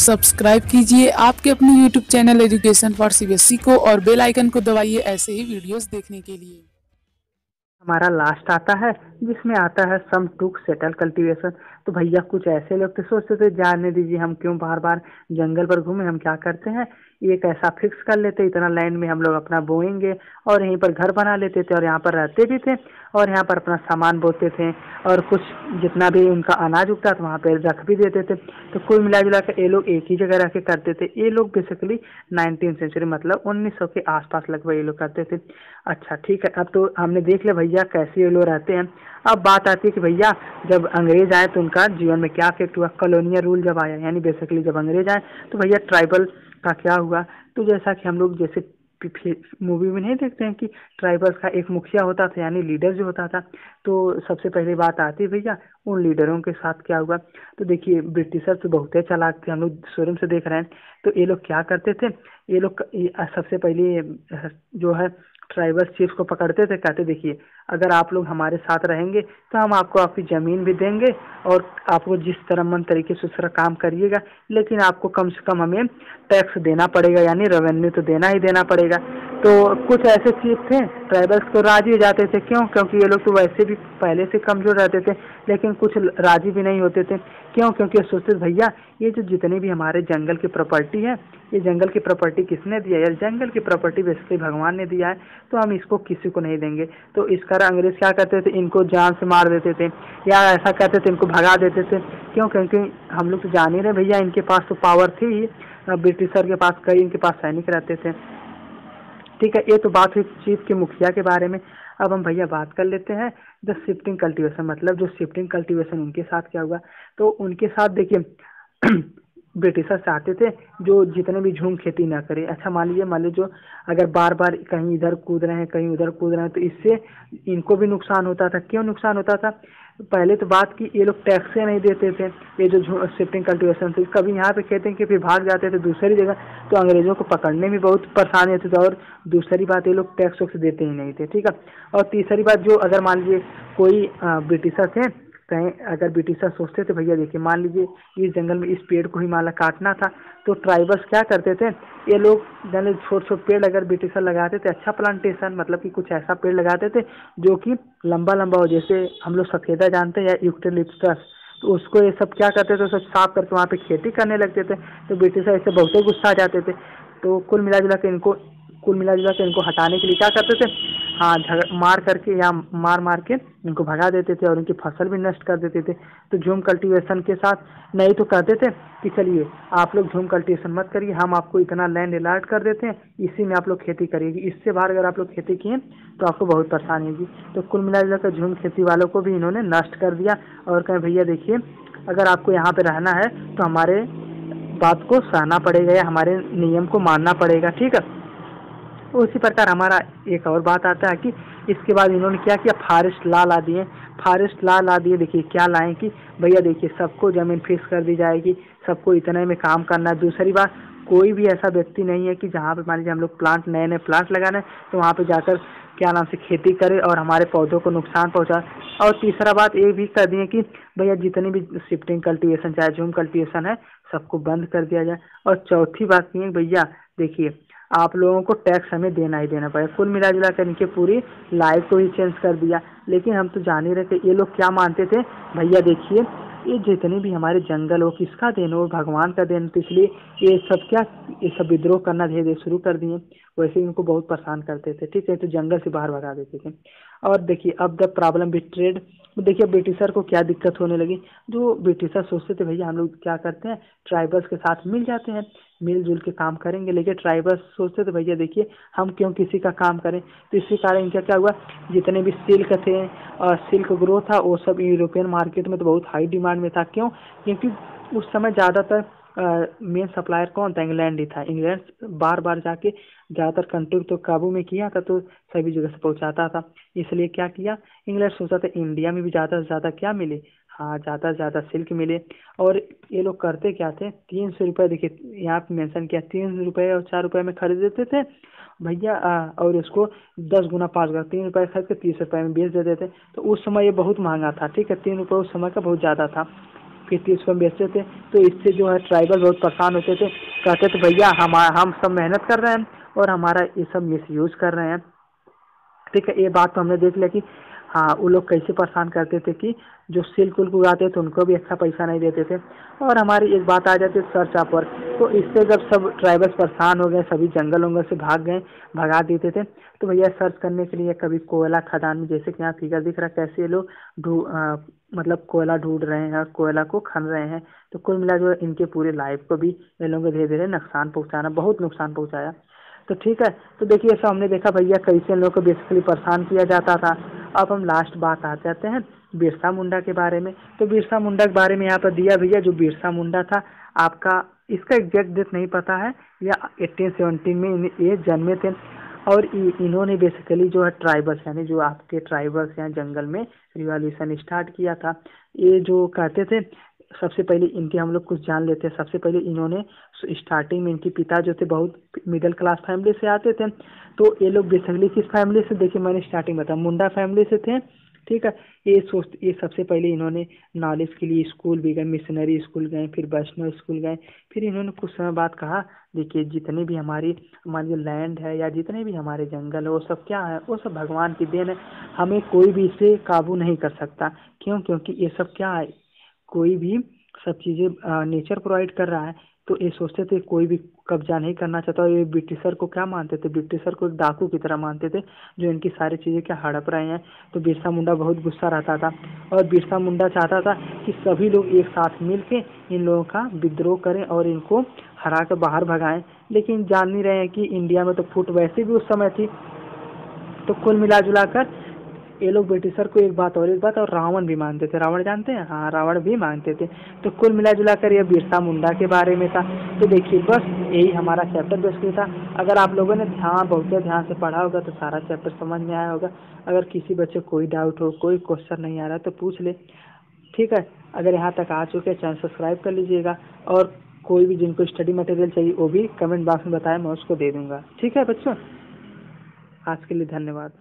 Subscribe कीजिए आपके अपने YouTube channel education for CBSE को और बेल आइकन को दबाइए ऐसे ही वीडियोस देखने के लिए। हमारा लास्ट आता है जिसमें आता है सम टूक सेटल कल्टीवेशन। तो भैया कुछ ऐसे लोग तो सोचते थे जानने दीजिए हम क्यों बार बार जंगल पर घूमे, हम क्या करते हैं एक ऐसा फिक्स कर लेते इतना लैंड में हम लोग अपना बोएंगे और यहीं पर घर बना लेते थे और यहाँ पर रहते भी थे और यहाँ पर अपना सामान बोते थे और कुछ जितना भी उनका अनाज उगता था वहाँ पे रख भी देते थे। तो कुल मिला जुला कर ये लोग एक ही जगह रह के करते थे। ये लोग बेसिकली 19th सेंचुरी मतलब 1900 के आसपास लगभग ये लोग करते थे। अच्छा ठीक है, अब तो हमने देख लिया भैया कैसे ये लोग रहते हैं। अब बात आती है कि भैया जब अंग्रेज आए तो उनका जीवन में क्या इफेक्ट हुआ। कॉलोनियल रूल जब आया यानी बेसिकली जब अंग्रेज आए तो भैया ट्राइबल का क्या हुआ। तो जैसा कि हम लोग जैसे मूवी में नहीं देखते हैं कि ट्राइबल्स का एक मुखिया होता था यानी लीडर जो होता था। तो सबसे पहली बात आती है भैया उन लीडरों के साथ क्या हुआ। तो देखिए ब्रिटिशर तो बहुत ही चालाक थे, हम लोग शुरू से देख रहे हैं। तो ये लोग क्या करते थे, ये लोग सबसे पहले जो है ट्राइबल चीफ को पकड़ते थे, कहते देखिए अगर आप लोग हमारे साथ रहेंगे तो हम आपको आपकी ज़मीन भी देंगे और आपको जिस तरह मन तरीके से उस तरह काम करिएगा, लेकिन आपको कम से कम हमें टैक्स देना पड़ेगा यानी रेवेन्यू तो देना ही देना पड़ेगा। तो कुछ ऐसे चीफ थे ट्राइबल्स तो राजी हो जाते थे, क्यों? क्योंकि ये लोग तो वैसे भी पहले से कमज़ोर रहते थे, लेकिन कुछ राजी भी नहीं होते थे। क्यों? क्योंकि ये सोचते थे भैया ये जो जितने भी हमारे जंगल की प्रॉपर्टी है ये जंगल की प्रॉपर्टी किसने दिया यार, जंगल की प्रॉपर्टी बेसिकली भगवान ने दिया है, तो हम इसको किसी को नहीं देंगे। तो इस कारण अंग्रेज क्या करते थे, इनको जान से मार देते थे या ऐसा करते थे इनको भगा देते थे। क्यों? क्योंकि हम लोग तो जान ही रहे भैया इनके पास तो पावर थी ही, ब्रिटिशर के पास कई इनके पास सैनिक रहते थे। ठीक है, ये तो बात हुई चीफ के मुखिया के बारे में। अब हम भैया बात कर लेते हैं द शिफ्टिंग कल्टीवेशन, मतलब जो शिफ्टिंग कल्टीवेशन उनके साथ क्या हुआ। तो उनके साथ देखिए ब्रिटिशर चाहते थे जो जितने भी झूम खेती ना करे। अच्छा मान लीजिए जो अगर बार बार कहीं इधर कूद रहे हैं कहीं उधर कूद रहे हैं तो इससे इनको भी नुकसान होता था। क्यों नुकसान होता था? पहले तो बात की ये लोग टैक्सें नहीं देते थे, ये जो शिफ्टिंग कल्टीवेशन थी कभी यहाँ पे खेते कि फिर भाग जाते थे दूसरी जगह, तो अंग्रेजों को पकड़ने में बहुत परेशानी होती थी। और दूसरी बात ये लोग टैक्स वैक्स देते ही नहीं थे। ठीक है, और तीसरी बात जो अगर मान लीजिए कोई ब्रिटिशर थे कहीं अगर ब्रिटिशर सोचते थे भैया देखिए मान लीजिए इस जंगल में इस पेड़ को ही मान ला काटना था, तो ट्राइबल्स क्या करते थे ये लोग जंगल छोटे छोटे पेड़ अगर ब्रिटिशर लगाते थे, अच्छा प्लांटेशन मतलब कि कुछ ऐसा पेड़ लगाते थे जो कि लंबा लंबा हो, जैसे हम लोग सफेदा जानते हैं या यूकेलिप्टस, तो उसको ये सब क्या करते थे सब साफ करके वहाँ पे खेती करने लगते थे। तो ब्रिटिशर इससे बहुत ही गुस्सा आ जाते थे। तो कुल मिला जुला के इनको हटाने के लिए क्या करते थे, हाँ मार करके या मार मार के इनको भगा देते थे और इनकी फसल भी नष्ट कर देते थे। तो झूम कल्टीवेशन के साथ नहीं तो कहते थे कि चलिए आप लोग झूम कल्टीवेशन मत करिए, हम आपको इतना लैंड अलॉट कर देते हैं इसी में आप लोग खेती करिएगी, इससे बाहर अगर आप लोग खेती किए तो आपको बहुत परेशानी होगी। तो कुल मिला जुला कर झूम खेती वालों को भी इन्होंने नष्ट कर दिया और कहें भैया देखिए अगर आपको यहाँ पे रहना है तो हमारे बात को सहना पड़ेगा या हमारे नियम को मानना पड़ेगा। ठीक है, उसी प्रकार हमारा एक और बात आता है कि इसके बाद इन्होंने क्या किया, फॉरेस्ट लॉ ला दिए। फॉरेस्ट लॉ ला दिए, देखिए क्या लाएं कि भैया देखिए सबको ज़मीन फिक्स कर दी जाएगी, सबको इतने में काम करना है। दूसरी बात कोई भी ऐसा व्यक्ति नहीं है कि जहाँ पे मान लीजिए हम लोग प्लांट नए नए प्लांट लगाना है तो वहाँ पे जाकर क्या नाम से खेती करे और हमारे पौधों को नुकसान पहुँचाए। और तीसरा बात ये भी कर दिए कि भैया जितनी भी शिफ्टिंग कल्टीवेशन चाहे झूम कल्टीवेशन है सबको बंद कर दिया जाए। और चौथी बात ये भैया देखिए आप लोगों को टैक्स हमें देना ही देना पड़ेगा। कुल मिला जुला कर इनकी पूरी लाइफ को ही चेंज कर दिया। लेकिन हम तो जान ही रहे कि ये लोग क्या मानते थे, भैया देखिए ये जितने भी हमारे जंगल हो किसका देन हो, भगवान का देन, तो इसलिए ये सब विद्रोह करना धीरे धीरे शुरू कर दिए। वैसे ही इनको बहुत परेशान करते थे। ठीक है, तो जंगल से बाहर भगा देते थे। और देखिए अब द प्रॉब्लम विद ट्रेड, देखिए ब्रिटिशर को क्या दिक्कत होने लगी। जो ब्रिटिशर सोचते थे भैया हम लोग क्या करते हैं ट्राइबल्स के साथ मिल जाते हैं, मिलजुल के काम करेंगे, लेकिन ट्राइबल्स सोचते थे भैया देखिए हम क्यों किसी का काम करें। तो इसी कारण इनका क्या हुआ, जितने भी सिल्क थे और सिल्क ग्रोथ था वो सब यूरोपियन मार्केट में तो बहुत हाई डिमांड में था। क्यों? क्योंकि उस समय ज़्यादातर मेन सप्लायर कौन था, इंग्लैंड ही था। इंग्लैंड बार बार जाके ज़्यादातर कंट्री तो काबू में किया था तो सभी जगह से पहुंचाता था। इसलिए क्या किया इंग्लैंड सोचा था इंडिया में भी ज़्यादा से ज़्यादा क्या मिले, हाँ ज़्यादा से ज़्यादा सिल्क मिले। और ये लोग करते क्या थे, 300 रुपये, देखिए यहाँ पे मेंशन किया 3 रुपये और 4 रुपये में खरीद देते थे भैया, और उसको 10 गुना 5 गुना 3 रुपये खरीद के 30 रुपये में बेच देते थे। तो उस समय ये बहुत महंगा था। ठीक है, 3 रुपये उस समय का बहुत ज़्यादा था। खेती उसको बेचते थे। तो इससे जो है ट्राइबल बहुत परेशान होते थे, कहते थे भैया हम सब मेहनत कर रहे हैं और हमारा ये सब मिसयूज कर रहे हैं। ठीक है, ये बात तो हमने देख लिया कि हाँ वो लोग कैसे परेशान करते थे कि जो सिल्क उल्क उगाते थे उनको भी अच्छा पैसा नहीं देते थे। और हमारी एक बात आ जाती है सर्च पर, तो इससे जब सब ट्राइबल्स परेशान हो गए, सभी जंगल वंगल से भाग गए, भगा देते थे। तो भैया सर्च करने के लिए कभी कोयला खदान में, जैसे कि यहाँ फिगर दिख रहा है कैसे ये लोग मतलब कोयला ढूंढ रहे हैं और कोयला को खन रहे हैं। तो कुल मिला जो इनके पूरे लाइफ को भी इन लोगों को धीरे धीरे नुकसान पहुँचाना, बहुत नुकसान पहुँचाया। तो ठीक है, तो देखिए ऐसा हमने देखा भैया कैसे इन लोगों को बेसिकली परेशान किया जाता था। अब हम लास्ट बात आ जाते हैं बिरसा मुंडा के बारे में। तो बिरसा मुंडा के बारे में यहाँ पर दिया भैया, जो बिरसा मुंडा था आपका, इसका एग्जैक्ट डेट नहीं पता है, या 1817 में ये जन्मे थे। और इन्होंने बेसिकली जो है ट्राइबल्स, यानी जो आपके ट्राइबल्स यहाँ जंगल में रिवॉल्यूशन स्टार्ट किया था। ये जो कहते थे, सबसे पहले इनके हम लोग कुछ जान लेते हैं। सबसे पहले इन्होंने स्टार्टिंग में इनके पिता जो थे बहुत मिडिल क्लास फैमिली से आते थे। तो ये लोग बेसिकली किस फैमिली से, देखिए मैंने स्टार्टिंग बताया मुंडा फैमिली से थे। ठीक है, ये सबसे पहले इन्होंने नॉलेज के लिए स्कूल भी गए, मिशनरी स्कूल गए, फिर वैष्णव स्कूल गए। फिर इन्होंने कुछ समय बाद कहा देखिए जितने भी हमारी जो लैंड है या जितने भी हमारे जंगल है वो सब क्या है, वो सब भगवान की देन है, हमें कोई भी इसे काबू नहीं कर सकता। क्यों? क्योंकि ये सब क्या है, कोई भी सब चीज़ें नेचर प्रोवाइड कर रहा है। तो ये सोचते थे कोई भी कब्जा नहीं करना चाहता। और ये ब्रिटिशर को क्या मानते थे, ब्रिटिशर को एक डाकू की तरह मानते थे जो इनकी सारी चीज़ें क्या हड़प रहे हैं। तो बिरसा मुंडा बहुत गुस्सा रहता था और बिरसा मुंडा चाहता था कि सभी लोग एक साथ मिल के इन लोगों का विद्रोह करें और इनको हरा कर बाहर भगाएं। लेकिन जान नहीं रहे हैं कि इंडिया में तो फूट वैसे भी उस समय थी। तो कुल मिला जुला कर ये लोग ब्रिटिशर को एक बात और रावण भी मानते थे। रावण जानते हैं? हाँ, रावण भी मानते थे। तो कुल मिला जुला कर ये बिरसा मुंडा के बारे में था। तो देखिए बस यही हमारा चैप्टर बेसिकली था। अगर आप लोगों ने बहुत ध्यान से पढ़ा होगा तो सारा चैप्टर समझ में आया होगा। अगर किसी बच्चे को कोई डाउट हो, कोई क्वेश्चन नहीं आ रहा तो पूछ ले। ठीक है, अगर यहाँ तक आ चुके हैं चैनल सब्सक्राइब कर लीजिएगा। और कोई भी जिनको स्टडी मटेरियल चाहिए वो भी कमेंट बॉक्स में बताएं, मैं उसको दे दूँगा। ठीक है बच्चों, आज के लिए धन्यवाद।